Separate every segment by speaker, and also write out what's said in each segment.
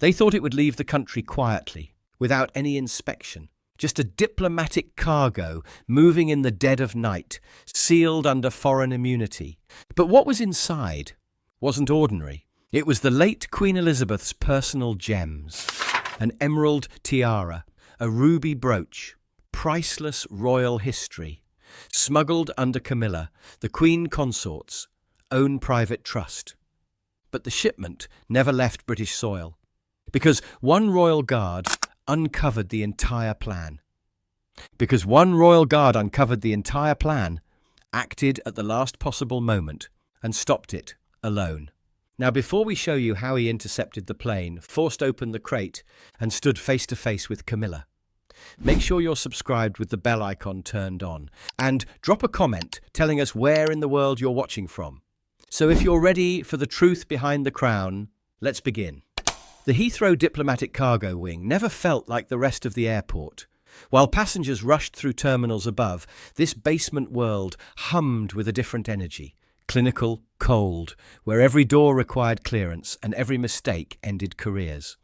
Speaker 1: They thought it would leave the country quietly, without any inspection. Just a diplomatic cargo moving in the dead of night, sealed under foreign immunity. But what was inside wasn't ordinary. It was the late Queen Elizabeth's personal gems. An emerald tiara, a ruby brooch, priceless royal history, smuggled under Camilla, the Queen Consort's own private trust. But the shipment never left British soil, because one royal guard uncovered the entire plan. Acted at the last possible moment, and stopped it alone. Now, before we show you how he intercepted the plane, forced open the crate, and stood face to face with Camilla, make sure you're subscribed with the bell icon turned on, and drop a comment telling us where in the world you're watching from. So if you're ready for the truth behind the crown, let's begin. The Heathrow diplomatic cargo wing never felt like the rest of the airport. While passengers rushed through terminals above, this basement world hummed with a different energy. Clinical, cold, where every door required clearance and every mistake ended careers.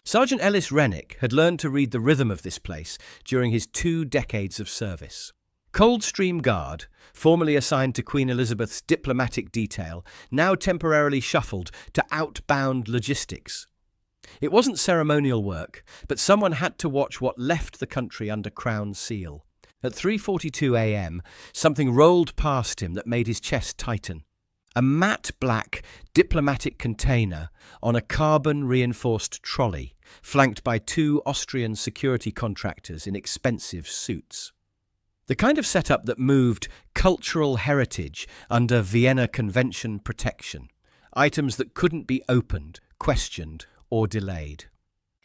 Speaker 1: Sergeant Ellis Rennick had learned to read the rhythm of this place during his 2 decades of service. Coldstream Guard, formerly assigned to Queen Elizabeth's diplomatic detail, now temporarily shuffled to outbound logistics. It wasn't ceremonial work, but someone had to watch what left the country under Crown seal. At 3:42 a.m., something rolled past him that made his chest tighten. A matte black diplomatic container on a carbon-reinforced trolley, flanked by 2 Austrian security contractors in expensive suits. The kind of setup that moved cultural heritage under Vienna Convention protection. Items that couldn't be opened, questioned, or delayed.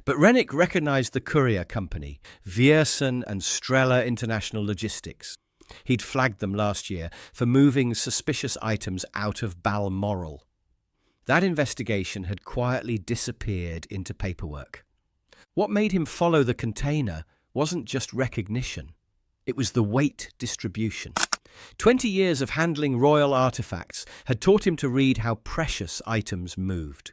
Speaker 1: But Rennick recognized the courier company, Viersen and Strela International Logistics. He'd flagged them last year for moving suspicious items out of Balmoral. That investigation had quietly disappeared into paperwork. What made him follow the container wasn't just recognition. It was the weight distribution. 20 years of handling royal artifacts had taught him to read how precious items moved.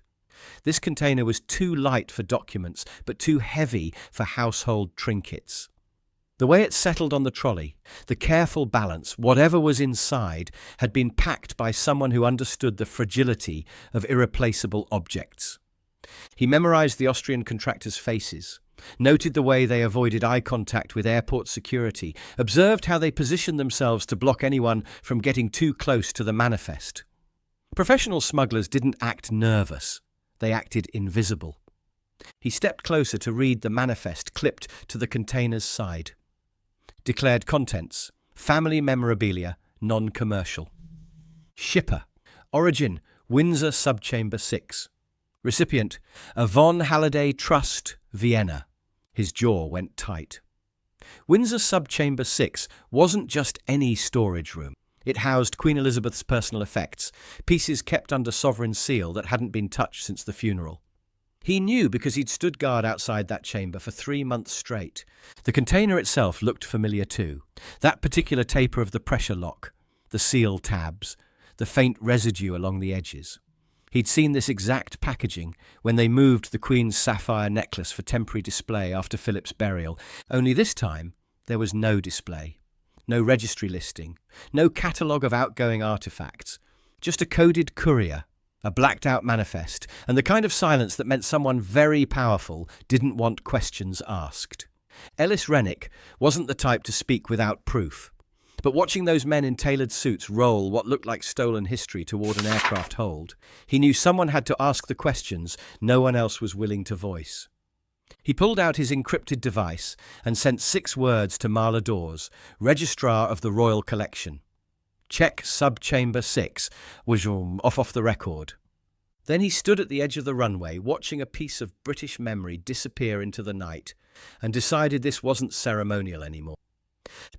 Speaker 1: This container was too light for documents, but too heavy for household trinkets. The way it settled on the trolley, the careful balance, whatever was inside, had been packed by someone who understood the fragility of irreplaceable objects. He memorized the Austrian contractors' faces, noted the way they avoided eye contact with airport security, observed how they positioned themselves to block anyone from getting too close to the manifest. Professional smugglers didn't act nervous. They acted invisible. He stepped closer to read the manifest clipped to the container's side. Declared contents: family memorabilia, non-commercial. Shipper. Origin: Windsor Subchamber 6. Recipient: a Von Halliday Trust, Vienna. His jaw went tight. Windsor Subchamber 6 wasn't just any storage room. It housed Queen Elizabeth's personal effects, pieces kept under sovereign seal that hadn't been touched since the funeral. He knew because he'd stood guard outside that chamber for 3 months straight. The container itself looked familiar too. That particular taper of the pressure lock, the seal tabs, the faint residue along the edges. He'd seen this exact packaging when they moved the Queen's sapphire necklace for temporary display after Philip's burial, only this time there was no display. No registry listing, no catalogue of outgoing artifacts, just a coded courier, a blacked-out manifest, and the kind of silence that meant someone very powerful didn't want questions asked. Ellis Rennick wasn't the type to speak without proof, but watching those men in tailored suits roll what looked like stolen history toward an aircraft hold, he knew someone had to ask the questions no one else was willing to voice. He pulled out his encrypted device and sent 6 words to Marla Dawes, Registrar of the Royal Collection. Check Subchamber 6, was off the record. Then he stood at the edge of the runway, watching a piece of British memory disappear into the night, and decided this wasn't ceremonial anymore.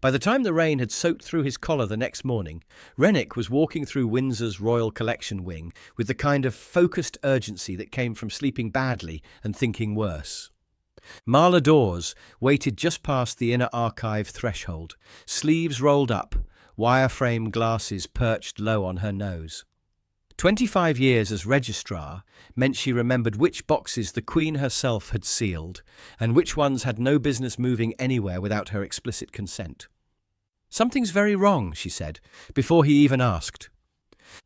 Speaker 1: By the time the rain had soaked through his collar the next morning, Rennick was walking through Windsor's Royal Collection wing with the kind of focused urgency that came from sleeping badly and thinking worse. Marla Dawes waited just past the inner archive threshold, sleeves rolled up, wireframe glasses perched low on her nose. 25 years as registrar meant she remembered which boxes the Queen herself had sealed and which ones had no business moving anywhere without her explicit consent. "Something's very wrong," she said, before he even asked.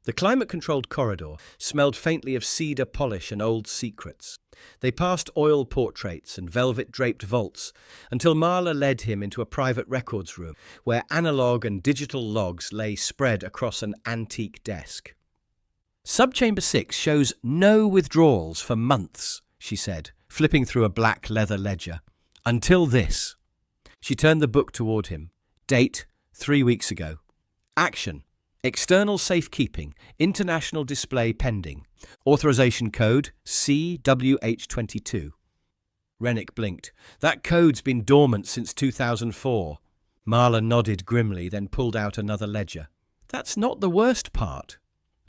Speaker 1: The climate-controlled corridor smelled faintly of cedar polish and old secrets. They passed oil portraits and velvet-draped vaults until Marla led him into a private records room where analogue and digital logs lay spread across an antique desk. "Subchamber 6 shows no withdrawals for months," she said, flipping through a black leather ledger. "Until this." She turned the book toward him. Date, 3 weeks ago. Action. External safekeeping, international display pending. Authorization code CWH22. Rennick blinked. "That code's been dormant since 2004. Marla nodded grimly, then pulled out another ledger. "That's not the worst part.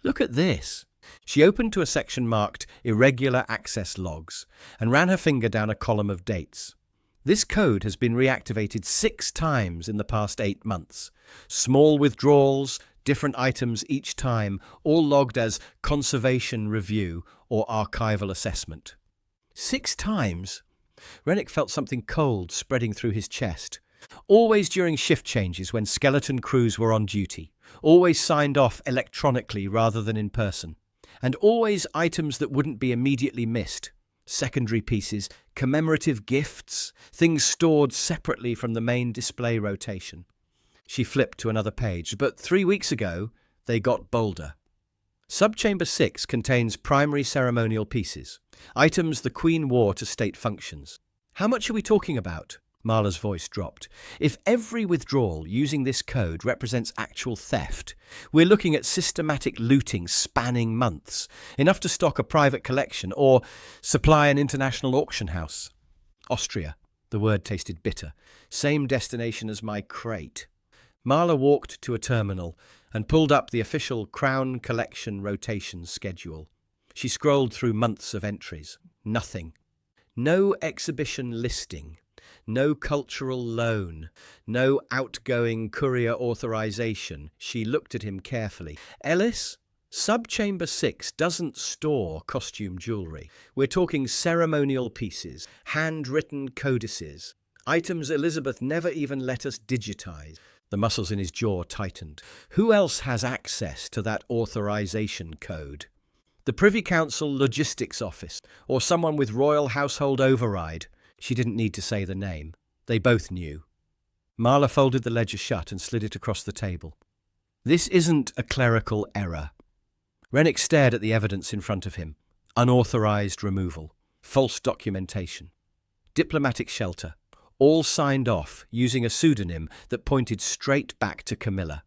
Speaker 1: Look at this." She opened to a section marked Irregular Access Logs and ran her finger down a column of dates. "This code has been reactivated 6 times in the past 8 months. Small withdrawals, different items each time, all logged as conservation review or archival assessment." 6 times? Rennick felt something cold spreading through his chest. Always during shift changes when skeleton crews were on duty. Always signed off electronically rather than in person. And always items that wouldn't be immediately missed. Secondary pieces, commemorative gifts, things stored separately from the main display rotation. She flipped to another page, but 3 weeks ago, they got bolder. Subchamber 6 contains primary ceremonial pieces, items the Queen wore to state functions. "How much are we talking about?" Marla's voice dropped. "If every withdrawal using this code represents actual theft, we're looking at systematic looting spanning months, enough to stock a private collection or supply an international auction house." "Austria." The word tasted bitter. "Same destination as my crate." Marla walked to a terminal and pulled up the official Crown Collection rotation schedule. She scrolled through months of entries. Nothing. No exhibition listing. No cultural loan. No outgoing courier authorization. She looked at him carefully. "Ellis, Subchamber 6 doesn't store costume jewellery. We're talking ceremonial pieces, handwritten codices, items Elizabeth never even let us digitize." The muscles in his jaw tightened. "Who else has access to that authorization code? The Privy Council Logistics Office, or someone with Royal Household Override." She didn't need to say the name. They both knew. Marla folded the ledger shut and slid it across the table. "This isn't a clerical error." Rennick stared at the evidence in front of him. Unauthorized removal. False documentation. Diplomatic shelter. All signed off using a pseudonym that pointed straight back to Camilla.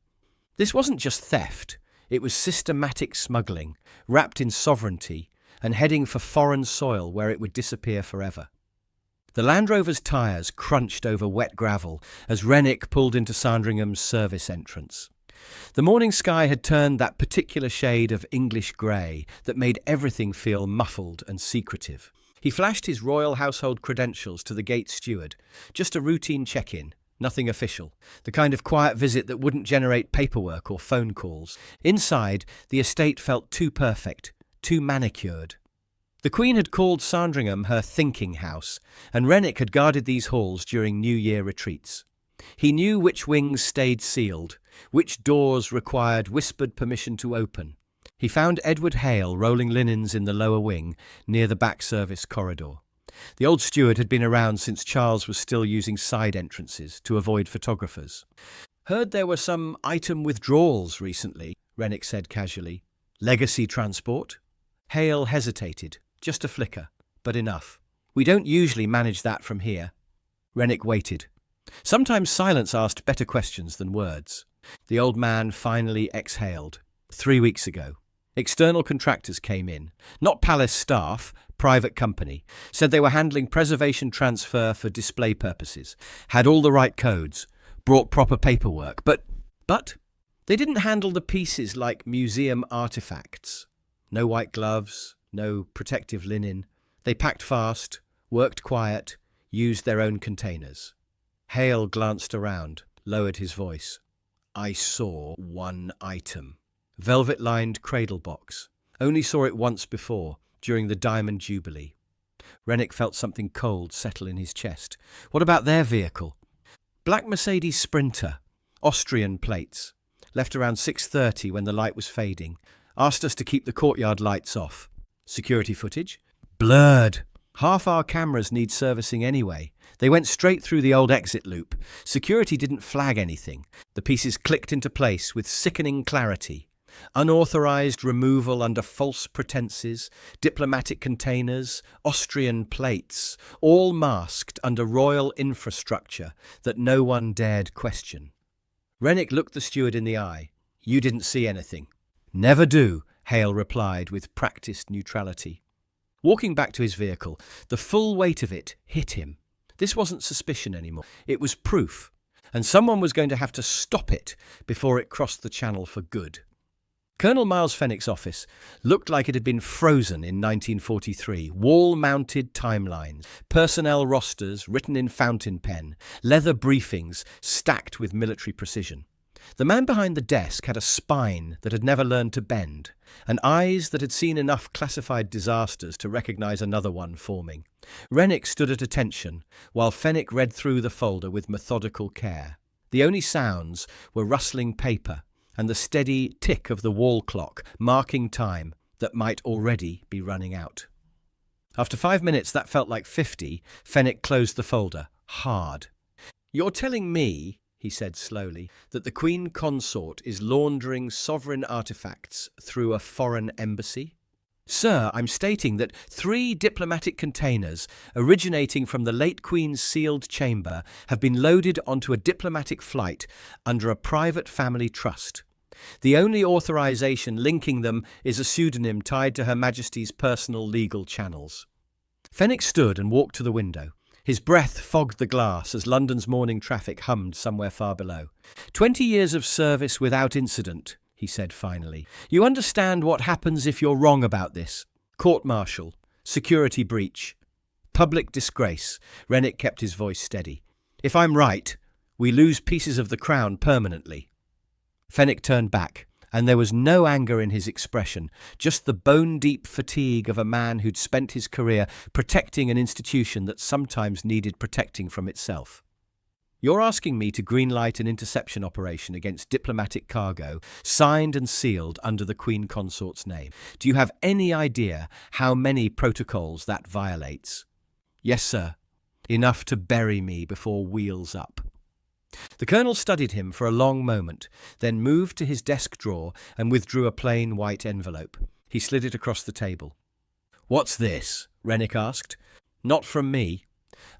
Speaker 1: This wasn't just theft, it was systematic smuggling, wrapped in sovereignty and heading for foreign soil where it would disappear forever. The Land Rover's tyres crunched over wet gravel as Rennick pulled into Sandringham's service entrance. The morning sky had turned that particular shade of English grey that made everything feel muffled and secretive. He flashed his royal household credentials to the gate steward. Just a routine check-in, nothing official. The kind of quiet visit that wouldn't generate paperwork or phone calls. Inside, the estate felt too perfect, too manicured. The Queen had called Sandringham her thinking house, and Rennick had guarded these halls during New Year retreats. He knew which wings stayed sealed, which doors required whispered permission to open. He found Edward Hale rolling linens in the lower wing, near the back service corridor. The old steward had been around since Charles was still using side entrances to avoid photographers. "Heard there were some item withdrawals recently," Rennick said casually. "Legacy transport?" Hale hesitated, just a flicker, but enough. "We don't usually manage that from here." Rennick waited. Sometimes silence asked better questions than words. The old man finally exhaled. 3 weeks ago. External contractors came in. Not palace staff, private company. Said they were handling preservation transfer for display purposes. Had all the right codes. Brought proper paperwork. But they didn't handle the pieces like museum artifacts. No white gloves, no protective linen. They packed fast, worked quiet, used their own containers. Hale glanced around, lowered his voice. "I saw one item." velvet-lined cradle box. Only saw it once before, during the Diamond Jubilee. Rennick felt something cold settle in his chest. What about their vehicle? Black Mercedes Sprinter, Austrian plates. Left around 6:30 when the light was fading. Asked us to keep the courtyard lights off. Security footage? Blurred. Half our cameras need servicing anyway. They went straight through the old exit loop. Security didn't flag anything. The pieces clicked into place with sickening clarity. Unauthorized removal under false pretenses, diplomatic containers, Austrian plates, all masked under royal infrastructure that no one dared question. Rennick looked the steward in the eye. You didn't see anything. Never do, Hale replied with practiced neutrality. Walking back to his vehicle, the full weight of it hit him. This wasn't suspicion anymore. It was proof, and someone was going to have to stop it before it crossed the channel for good. Colonel Miles Fenwick's office looked like it had been frozen in 1943. Wall-mounted timelines, personnel rosters written in fountain pen, leather briefings stacked with military precision. The man behind the desk had a spine that had never learned to bend, and eyes that had seen enough classified disasters to recognize another one forming. Rennick stood at attention, while Fenwick read through the folder with methodical care. The only sounds were rustling paper and the steady tick of the wall clock, marking time that might already be running out. After 5 minutes that felt like 50, Fenwick closed the folder, hard. You're telling me, he said slowly, that the Queen Consort is laundering sovereign artifacts through a foreign embassy? Sir, I'm stating that 3 diplomatic containers originating from the late Queen's sealed chamber have been loaded onto a diplomatic flight under a private family trust. The only authorization linking them is a pseudonym tied to Her Majesty's personal legal channels. Fenwick stood and walked to the window. His breath fogged the glass as London's morning traffic hummed somewhere far below. 20 years of service without incident, he said finally. You understand what happens if you're wrong about this? Court-martial, security breach, public disgrace. Rennick kept his voice steady. If I'm right, we lose pieces of the crown permanently. Fenwick turned back, and there was no anger in his expression, just the bone-deep fatigue of a man who'd spent his career protecting an institution that sometimes needed protecting from itself. You're asking me to greenlight an interception operation against diplomatic cargo, signed and sealed under the Queen Consort's name. Do you have any idea how many protocols that violates? Yes, sir. Enough to bury me before wheels up. The colonel studied him for a long moment, then moved to his desk drawer and withdrew a plain white envelope. He slid it across the table. What's this? Rennick asked. Not from me.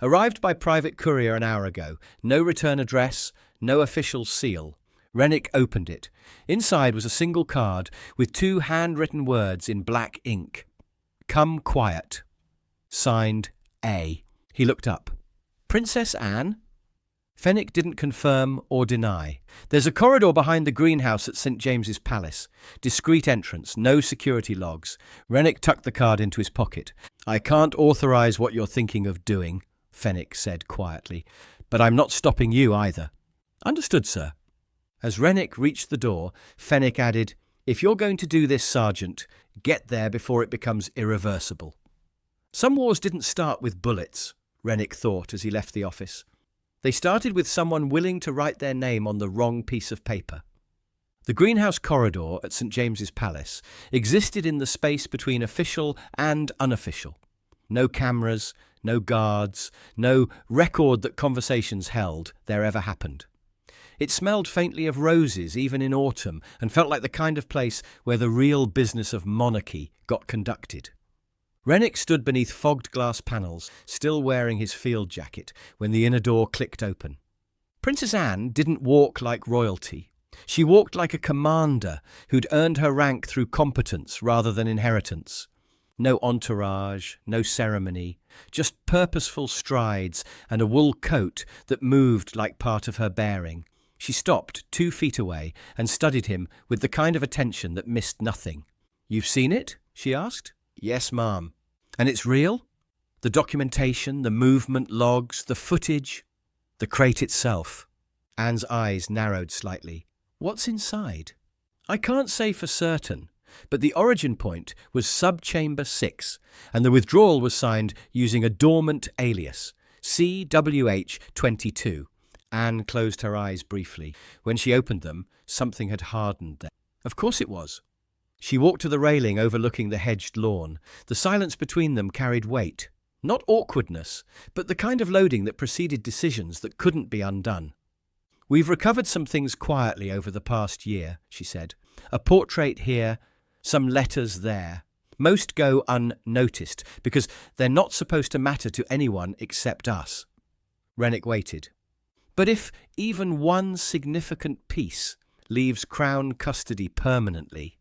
Speaker 1: Arrived by private courier an hour ago. No return address, no official seal. Rennick opened it. Inside was a single card with 2 handwritten words in black ink. Come quiet. Signed A. He looked up. Princess Anne? Fenwick didn't confirm or deny. There's a corridor behind the greenhouse at St. James's Palace. Discreet entrance, no security logs. Rennick tucked the card into his pocket. I can't authorize what you're thinking of doing, Fenwick said quietly, but I'm not stopping you either. Understood, sir. As Rennick reached the door, Fenwick added, If you're going to do this, Sergeant, get there before it becomes irreversible. Some wars didn't start with bullets, Rennick thought as he left the office. They started with someone willing to write their name on the wrong piece of paper. The greenhouse corridor at St. James's Palace existed in the space between official and unofficial. No cameras, no guards, no record that conversations held there ever happened. It smelled faintly of roses even in autumn and felt like the kind of place where the real business of monarchy got conducted. Rennick stood beneath fogged glass panels, still wearing his field jacket, when the inner door clicked open. Princess Anne didn't walk like royalty. She walked like a commander who'd earned her rank through competence rather than inheritance. No entourage, no ceremony, just purposeful strides and a wool coat that moved like part of her bearing. She stopped 2 feet away and studied him with the kind of attention that missed nothing. You've seen it? She asked. Yes, ma'am. And it's real? The documentation, the movement logs, the footage, the crate itself. Anne's eyes narrowed slightly. What's inside? I can't say for certain, but the origin point was Subchamber 6, and the withdrawal was signed using a dormant alias, CWH22. Anne closed her eyes briefly. When she opened them, something had hardened there. Of course it was. She walked to the railing overlooking the hedged lawn. The silence between them carried weight. Not awkwardness, but the kind of loading that preceded decisions that couldn't be undone. "We've recovered some things quietly over the past year," she said. "A portrait here, some letters there. Most go unnoticed because they're not supposed to matter to anyone except us." Rennick waited. "But if even one significant piece leaves Crown custody permanently..."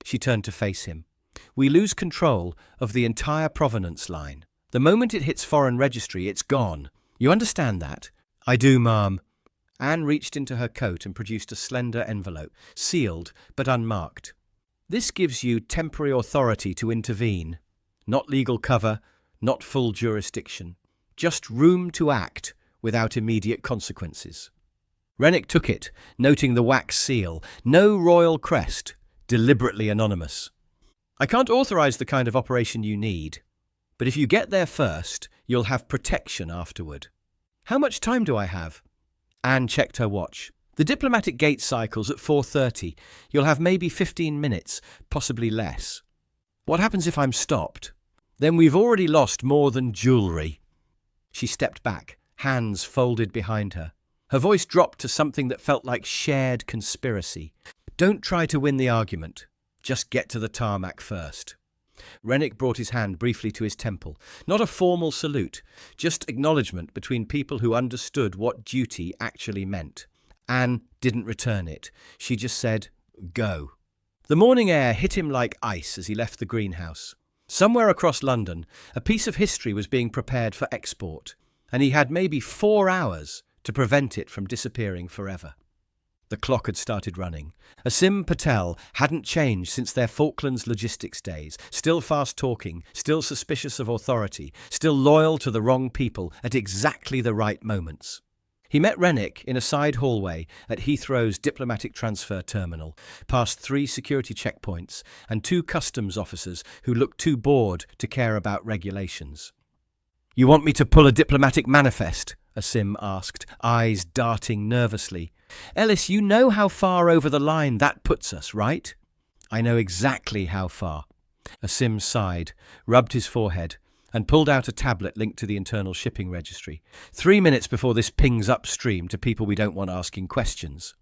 Speaker 1: She turned to face him. "We lose control of the entire provenance line. The moment it hits foreign registry, it's gone. You understand that?" "I do, ma'am." Anne reached into her coat and produced a slender envelope, sealed but unmarked. "This gives you temporary authority to intervene. Not legal cover, not full jurisdiction. Just room to act without immediate consequences." Rennick took it, noting the wax seal. No royal crest, deliberately anonymous. "I can't authorize the kind of operation you need, but if you get there first, you'll have protection afterward." "How much time do I have?" Anne checked her watch. "The diplomatic gate cycle's at 4:30. You'll have maybe 15 minutes, possibly less." "What happens if I'm stopped?" "Then we've already lost more than jewellery." She stepped back, hands folded behind her. Her voice dropped to something that felt like shared conspiracy. "Don't try to win the argument. Just get to the tarmac first." Rennick brought his hand briefly to his temple. Not a formal salute, just acknowledgement between people who understood what duty actually meant. Anne didn't return it. She just said, "Go." The morning air hit him like ice as he left the greenhouse. Somewhere across London, a piece of history was being prepared for export, and he had maybe 4 hours to prevent it from disappearing forever. The clock had started running. Asim Patel hadn't changed since their Falklands logistics days, still fast-talking, still suspicious of authority, still loyal to the wrong people at exactly the right moments. He met Rennick in a side hallway at Heathrow's diplomatic transfer terminal, past 3 security checkpoints and 2 customs officers who looked too bored to care about regulations. "You want me to pull a diplomatic manifest?" Asim asked, eyes darting nervously. "Ellis, you know how far over the line that puts us, right?" "I know exactly how far." Asim sighed, rubbed his forehead, and pulled out a tablet linked to the internal shipping registry. 3 minutes before this pings upstream to people we don't want asking questions.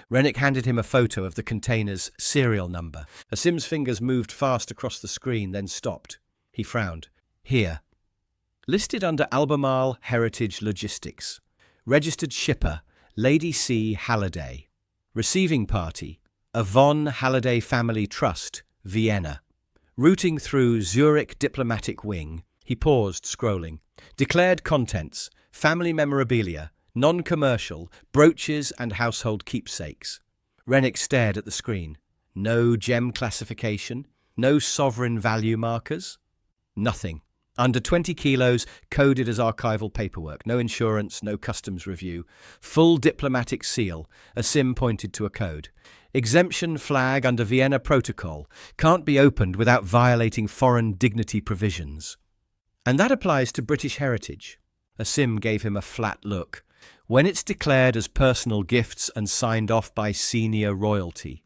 Speaker 1: Rennick handed him a photo of the container's serial number. Asim's fingers moved fast across the screen, then stopped. He frowned. "Here. Listed under Albemarle Heritage Logistics. Registered shipper, Lady C. Halliday. Receiving party, a Von Halliday Family Trust, Vienna. Routing through Zurich Diplomatic Wing." He paused, scrolling. "Declared contents, family memorabilia, non-commercial, brooches and household keepsakes." Rennick stared at the screen. No gem classification, no sovereign value markers. Nothing. Under 20 kilos, coded as archival paperwork. No insurance, no customs review. Full diplomatic seal. Asim pointed to a code. "Exemption flag under Vienna Protocol. Can't be opened without violating foreign dignity provisions." "And that applies to British heritage." Asim gave him a flat look. "When it's declared as personal gifts and signed off by senior royalty.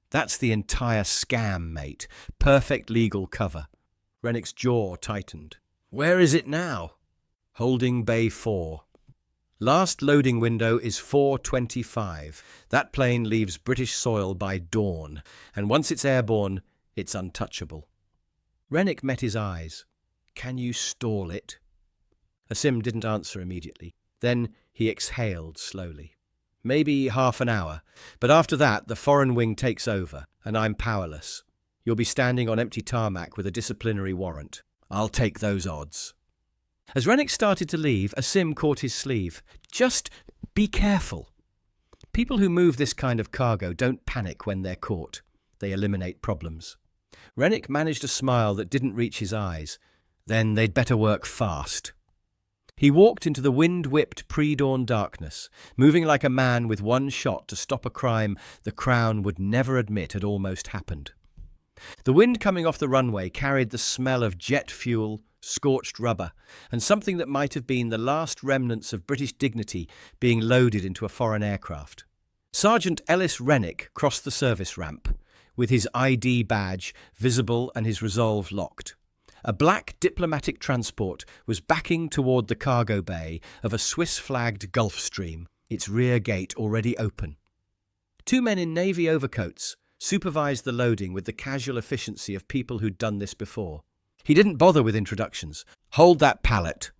Speaker 1: That's the entire scam, mate. Perfect legal cover." Rennick's jaw tightened. "Where is it now?" "Holding Bay 4. Last loading window is 4:25. That plane leaves British soil by dawn, and once it's airborne, it's untouchable." Rennick met his eyes. "Can you stall it?" Asim didn't answer immediately. Then he exhaled slowly. "Maybe half an hour, but after that the foreign wing takes over, and I'm powerless. You'll be standing on empty tarmac with a disciplinary warrant. I'll take those odds." As Rennick started to leave, Asim caught his sleeve. "Just be careful. People who move this kind of cargo don't panic when they're caught. They eliminate problems." Rennick managed a smile that didn't reach his eyes. "Then they'd better work fast." He walked into the wind-whipped pre-dawn darkness, moving like a man with one shot to stop a crime the Crown would never admit had almost happened. The wind coming off the runway carried the smell of jet fuel, scorched rubber, and something that might have been the last remnants of British dignity being loaded into a foreign aircraft. Sergeant Ellis Rennick crossed the service ramp, with his ID badge visible and his resolve locked. A black diplomatic transport was backing toward the cargo bay of a Swiss-flagged Gulfstream, its rear gate already open. Two men in navy overcoats supervised the loading with the casual efficiency of people who'd done this before. He didn't bother with introductions. "Hold that pallet."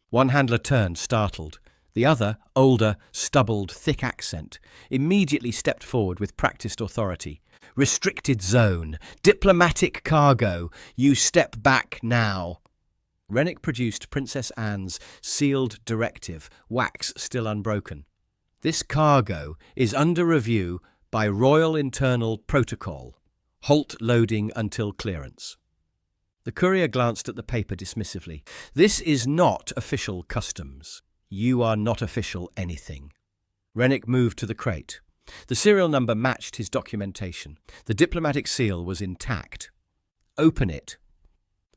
Speaker 1: One handler turned, startled. The other, older, stubbled, thick accent, immediately stepped forward with practiced authority. "Restricted zone. Diplomatic cargo. You step back now." Rennick produced Princess Anne's sealed directive, wax still unbroken. "This cargo is under review by Royal Internal Protocol. Halt loading until clearance." The courier glanced at the paper dismissively. "This is not official customs. You are not official anything." Rennick moved to the crate. The serial number matched his documentation. The diplomatic seal was intact. "Open it."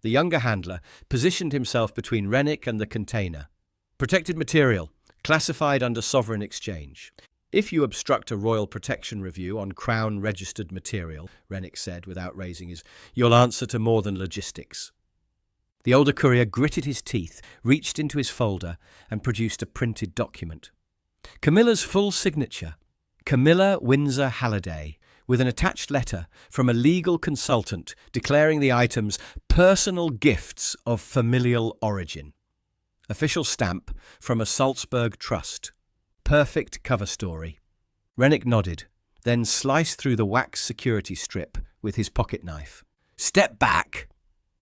Speaker 1: The younger handler positioned himself between Rennick and the container. "Protected material, classified under sovereign exchange. If you obstruct a royal protection review on Crown-registered material," Rennick said without raising his, "you'll answer to more than logistics." The older courier gritted his teeth, reached into his folder, and produced a printed document. Camilla's full signature, Camilla Windsor Halliday, with an attached letter from a legal consultant declaring the items personal gifts of familial origin. Official stamp from a Salzburg trust. Perfect cover story. Rennick nodded, then sliced through the wax security strip with his pocket knife. "Step back."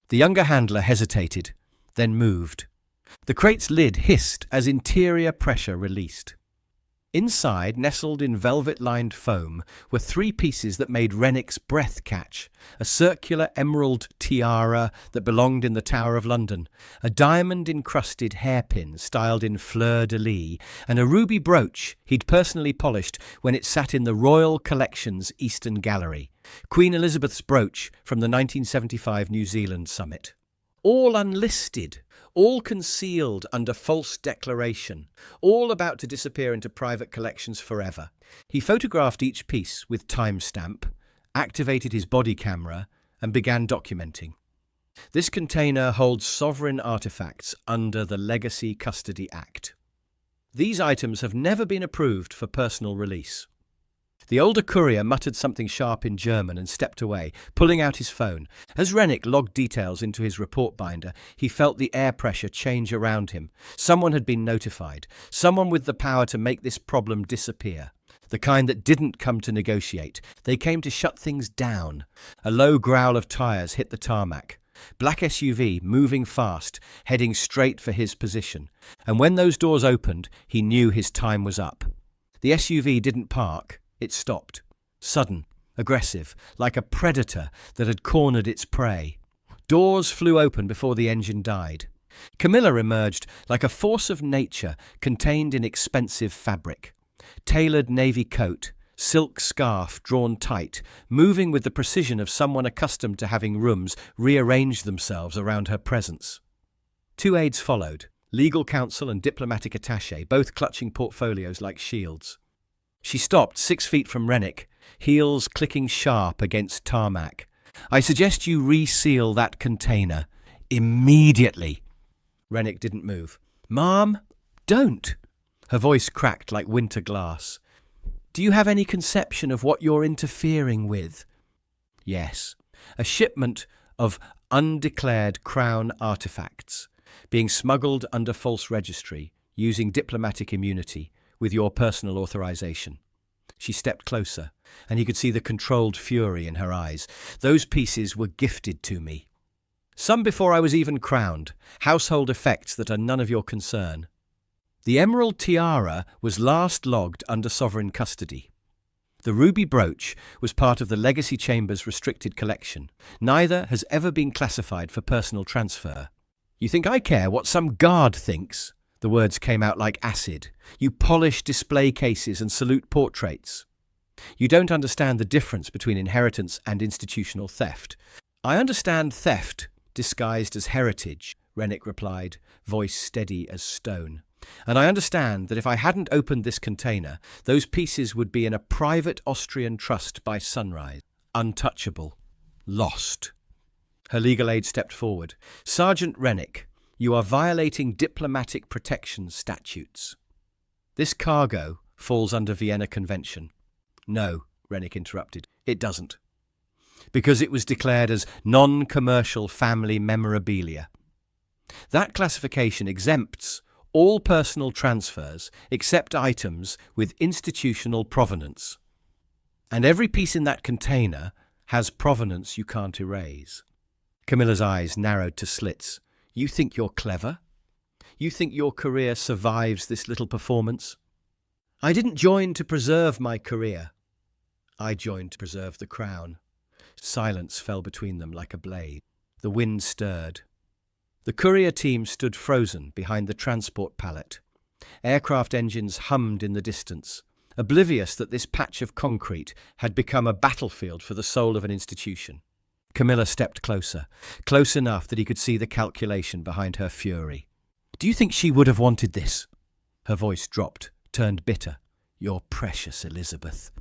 Speaker 1: The younger handler hesitated, then moved. The crate's lid hissed as interior pressure released. Inside, nestled in velvet-lined foam, were three pieces that made Rennick's breath catch: a circular emerald tiara that belonged in the Tower of London, a diamond-encrusted hairpin styled in fleur-de-lis, and a ruby brooch he'd personally polished when it sat in the Royal Collection's Eastern Gallery, Queen Elizabeth's brooch from the 1975 New Zealand summit. All unlisted, all concealed under false declaration, all about to disappear into private collections forever. He photographed each piece with timestamp, activated his body camera, and began documenting. This container holds sovereign artifacts under the Legacy Custody Act. These items have never been approved for personal release. The older courier muttered something sharp in German and stepped away, pulling out his phone. As Rennick logged details into his report binder, he felt the air pressure change around him. Someone had been notified. Someone with the power to make this problem disappear. The kind that didn't come to negotiate. They came to shut things down. A low growl of tires hit the tarmac. Black SUV, moving fast, heading straight for his position. And when those doors opened, he knew his time was up. The SUV didn't park. It stopped. Sudden, aggressive, like a predator that had cornered its prey. Doors flew open before the engine died. Camilla emerged like a force of nature contained in expensive fabric. Tailored navy coat, silk scarf drawn tight, moving with the precision of someone accustomed to having rooms rearrange themselves around her presence. Two aides followed, legal counsel and diplomatic attaché, both clutching portfolios like shields. She stopped 6 feet from Rennick, heels clicking sharp against tarmac. "I suggest you reseal that container. Immediately." Rennick didn't move. "Ma'am, don't." Her voice cracked like winter glass. "Do you have any conception of what you're interfering with?" "Yes. A shipment of undeclared Crown artifacts, being smuggled under false registry, using diplomatic immunity, with your personal authorization." She stepped closer, and he could see the controlled fury in her eyes. "Those pieces were gifted to me. Some before I was even crowned, household effects that are none of your concern. The emerald tiara was last logged under sovereign custody. The ruby brooch was part of the Legacy Chamber's restricted collection. Neither has ever been classified for personal transfer. You think I care what some guard thinks?" The words came out like acid. You polish display cases and salute portraits. You don't understand the difference between inheritance and institutional theft. I understand theft disguised as heritage, Rennick replied, voice steady as stone. And I understand that if I hadn't opened this container, those pieces would be in a private Austrian trust by sunrise. Untouchable. Lost. Her legal aid stepped forward. Sergeant Rennick, you are violating diplomatic protection statutes. This cargo falls under Vienna Convention. No, Rennick interrupted. It doesn't. Because it was declared as non-commercial family memorabilia. That classification exempts all personal transfers except items with institutional provenance. And every piece in that container has provenance you can't erase. Camilla's eyes narrowed to slits. You think you're clever? You think your career survives this little performance? I didn't join to preserve my career. I joined to preserve the crown. Silence fell between them like a blade. The wind stirred. The courier team stood frozen behind the transport pallet. Aircraft engines hummed in the distance, oblivious that this patch of concrete had become a battlefield for the soul of an institution. Camilla stepped closer, close enough that he could see the calculation behind her fury. Do you think she would have wanted this? Her voice dropped, turned bitter. Your precious Elizabeth.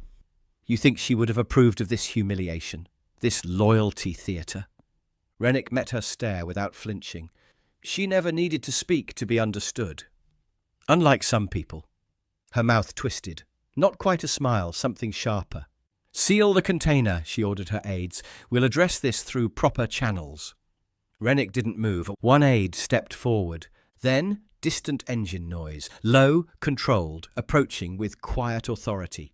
Speaker 1: You think she would have approved of this humiliation, this loyalty theatre? Rennick met her stare without flinching. She never needed to speak to be understood. Unlike some people. Her mouth twisted. Not quite a smile, something sharper. Seal the container, she ordered her aides. We'll address this through proper channels. Rennick didn't move. One aide stepped forward. Then, distant engine noise. Low, controlled, approaching with quiet authority.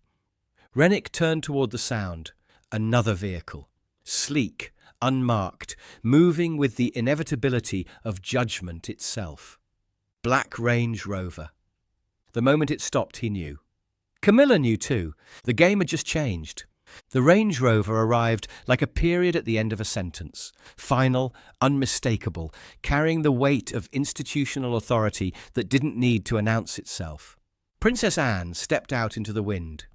Speaker 1: Rennick turned toward the sound. Another vehicle. Sleek, unmarked, moving with the inevitability of judgment itself. Black Range Rover. The moment it stopped, he knew. Camilla knew too. The game had just changed. The Range Rover arrived like a period at the end of a sentence, final, unmistakable, carrying the weight of institutional authority that didn't need to announce itself. Princess Anne stepped out into the wind.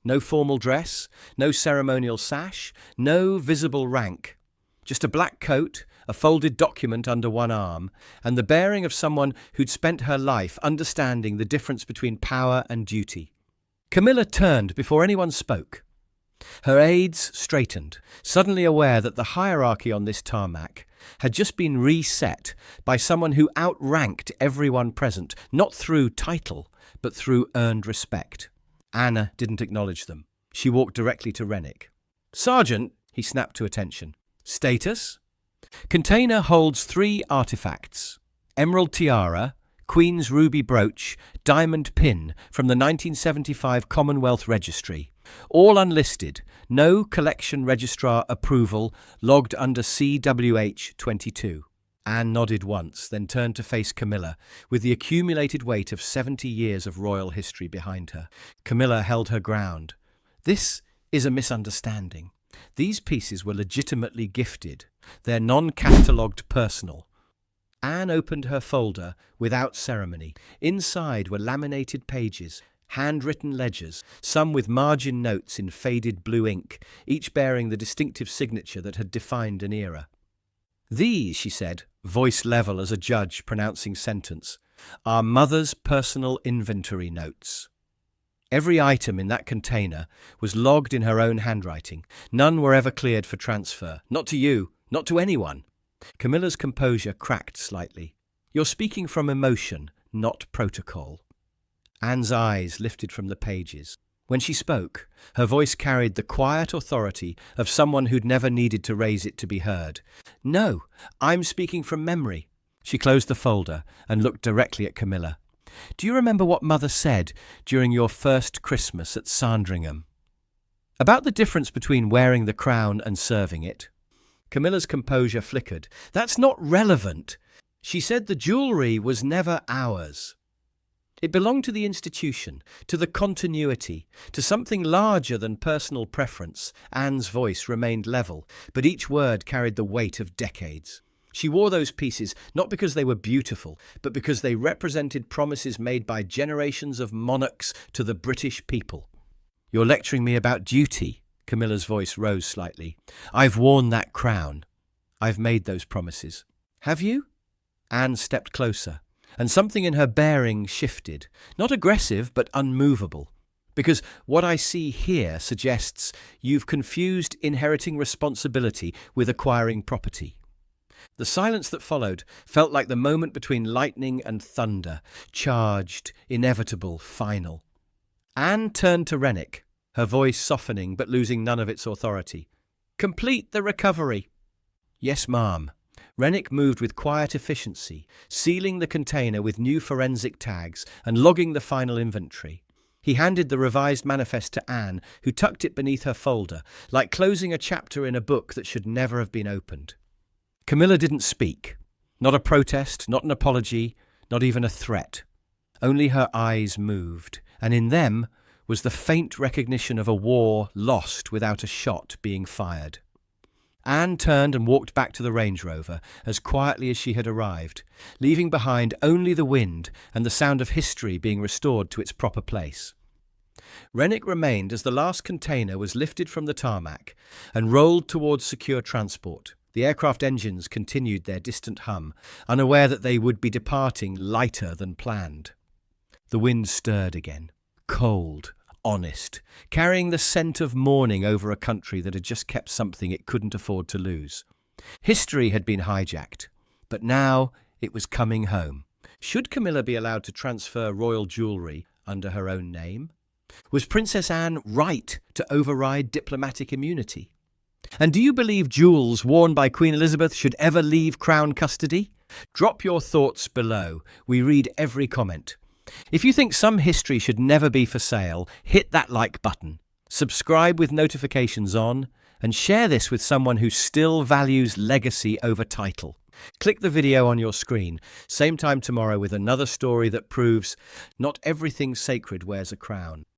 Speaker 1: No formal dress, no ceremonial sash, no visible rank. Just a black coat, a folded document under one arm, and the bearing of someone who'd spent her life understanding the difference between power and duty. Camilla turned before anyone spoke. Her aides straightened, suddenly aware that the hierarchy on this tarmac had just been reset by someone who outranked everyone present, not through title, but through earned respect. Anna didn't acknowledge them. She walked directly to Rennick. Sergeant, he snapped to attention. Status? Container holds 3 artifacts. Emerald tiara, Queen's ruby brooch, diamond pin from the 1975 Commonwealth Registry. All unlisted, no collection registrar approval, logged under CWH 22. Anne nodded once, then turned to face Camilla, with the accumulated weight of 70 years of royal history behind her. Camilla held her ground. This is a misunderstanding. These pieces were legitimately gifted. They're non-catalogued personal. Anne opened her folder without ceremony. Inside were laminated pages, handwritten ledgers, some with margin notes in faded blue ink, each bearing the distinctive signature that had defined an era. These, she said, voice level as a judge pronouncing sentence, are Mother's personal inventory notes. Every item in that container was logged in her own handwriting. None were ever cleared for transfer. Not to you, not to anyone. Camilla's composure cracked slightly. You're speaking from emotion, not protocol. Anne's eyes lifted from the pages. When she spoke, her voice carried the quiet authority of someone who'd never needed to raise it to be heard. No, I'm speaking from memory. She closed the folder and looked directly at Camilla. Do you remember what Mother said during your first Christmas at Sandringham? About the difference between wearing the crown and serving it? Camilla's composure flickered. That's not relevant. She said the jewellery was never ours. It belonged to the institution, to the continuity, to something larger than personal preference. Anne's voice remained level, but each word carried the weight of decades. She wore those pieces not because they were beautiful, but because they represented promises made by generations of monarchs to the British people. "You're lecturing me about duty," Camilla's voice rose slightly. "I've worn that crown. I've made those promises." "Have you?" Anne stepped closer, and something in her bearing shifted. Not aggressive, but unmovable. "Because what I see here suggests you've confused inheriting responsibility with acquiring property." The silence that followed felt like the moment between lightning and thunder, charged, inevitable, final. Anne turned to Rennick, her voice softening but losing none of its authority. "Complete the recovery." "Yes, ma'am." Rennick moved with quiet efficiency, sealing the container with new forensic tags and logging the final inventory. He handed the revised manifest to Anne, who tucked it beneath her folder, like closing a chapter in a book that should never have been opened. Camilla didn't speak. Not a protest, not an apology, not even a threat. Only her eyes moved, and in them was the faint recognition of a war lost without a shot being fired. Anne turned and walked back to the Range Rover as quietly as she had arrived, leaving behind only the wind and the sound of history being restored to its proper place. Rennick remained as the last container was lifted from the tarmac and rolled towards secure transport. The aircraft engines continued their distant hum, unaware that they would be departing lighter than planned. The wind stirred again, cold, honest, carrying the scent of morning over a country that had just kept something it couldn't afford to lose. History had been hijacked, but now it was coming home. Should Camilla be allowed to transfer royal jewellery under her own name? Was Princess Anne right to override diplomatic immunity? And do you believe jewels worn by Queen Elizabeth should ever leave Crown custody? Drop your thoughts below. We read every comment. If you think some history should never be for sale, hit that like button, subscribe with notifications on, and share this with someone who still values legacy over title. Click the video on your screen. Same time tomorrow with another story that proves not everything sacred wears a crown.